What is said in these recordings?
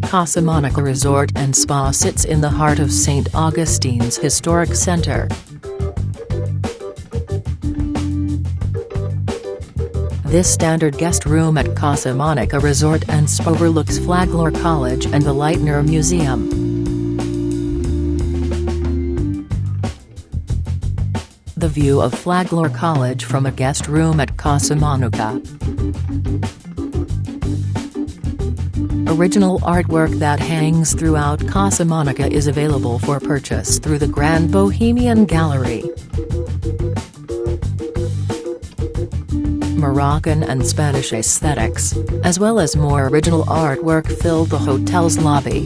Casa Monica Resort and Spa sits in the heart of St. Augustine's historic center. This standard guest room at Casa Monica Resort and Spa overlooks Flagler College and the Lightner Museum. The view of Flagler College from a guest room at Casa Monica. Original artwork that hangs throughout Casa Monica is available for purchase through the Grand Bohemian Gallery. Moroccan and Spanish aesthetics, as well as more original artwork fill the hotel's lobby.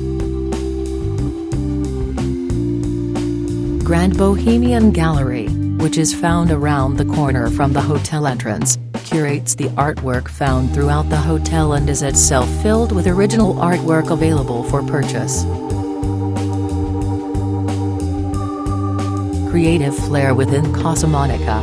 Grand Bohemian Gallery, which is found around the corner from the hotel entrance, curates the artwork found throughout the hotel and is itself filled with original artwork available for purchase. Creative flair within Casa Monica.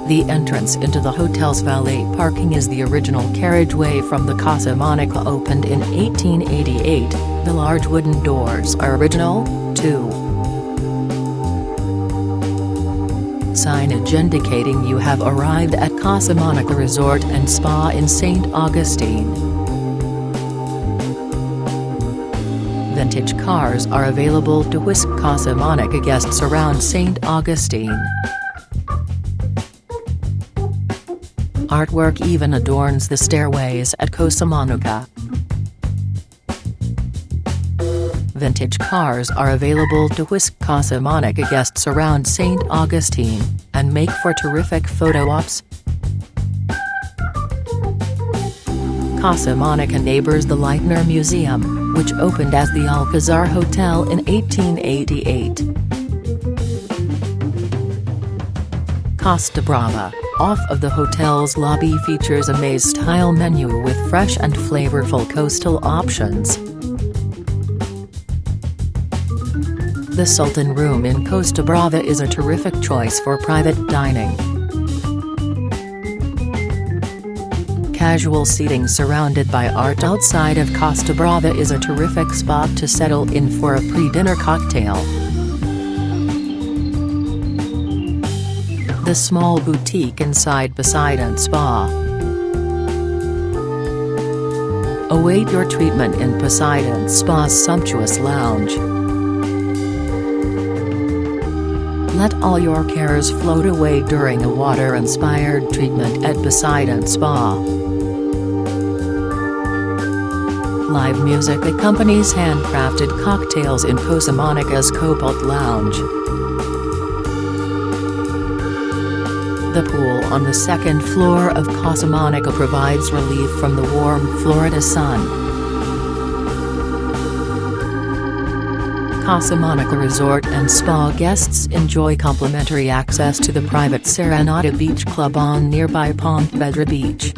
The entrance into the hotel's valet parking is the original carriageway from the Casa Monica, opened in 1888. The large wooden doors are original, too. Signage indicating you have arrived at Casa Monica Resort and Spa in St. Augustine. Vintage cars are available to whisk Casa Monica guests around St. Augustine. Artwork even adorns the stairways at Casa Monica. Vintage cars are available to whisk Casa Monica guests around St. Augustine, and make for terrific photo ops. Casa Monica neighbors the Lightner Museum, which opened as the Alcazar Hotel in 1888. Costa Brava, off of the hotel's lobby, features a maze-style menu with fresh and flavorful coastal options. The Sultan Room in Costa Brava is a terrific choice for private dining. Casual seating surrounded by art outside of Costa Brava is a terrific spot to settle in for a pre-dinner cocktail. The small boutique inside Poseidon Spa. Await your treatment in Poseidon Spa's Sumptuous Lounge. Let all your cares float away during a water-inspired treatment at Poseidon Spa. Live music accompanies handcrafted cocktails in Casa Monica's Cobalt Lounge. The pool on the second floor of Casa Monica provides relief from the warm Florida sun. Casa Monica Resort and Spa guests enjoy complimentary access to the private Serenata Beach Club on nearby Poseidon Beach.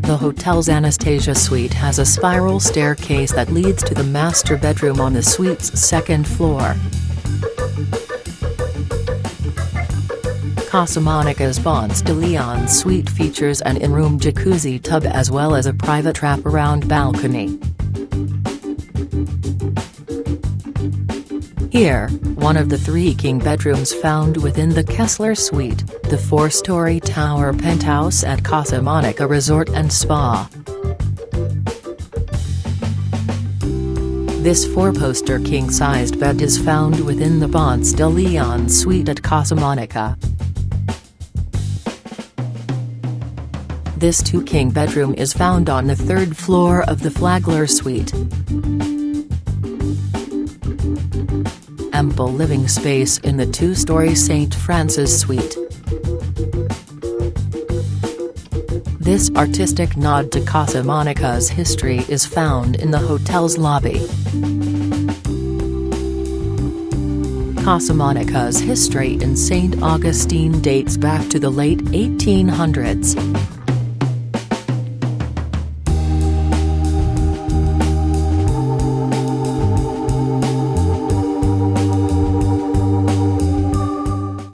The hotel's Anastasia suite has a spiral staircase that leads to the master bedroom on the suite's second floor. Casa Monica's Ponce de Leon suite features an in-room jacuzzi tub as well as a private wraparound balcony. Here, one of the 3 king bedrooms found within the Kessler Suite, the 4-story tower penthouse at Casa Monica Resort and Spa. This 4-poster king-sized bed is found within the Ponce de Leon suite at Casa Monica. This 2-king bedroom is found on the 3rd floor of the Flagler Suite. Ample living space in the 2-story St. Francis Suite. This artistic nod to Casa Monica's history is found in the hotel's lobby. Casa Monica's history in St. Augustine dates back to the late 1800s.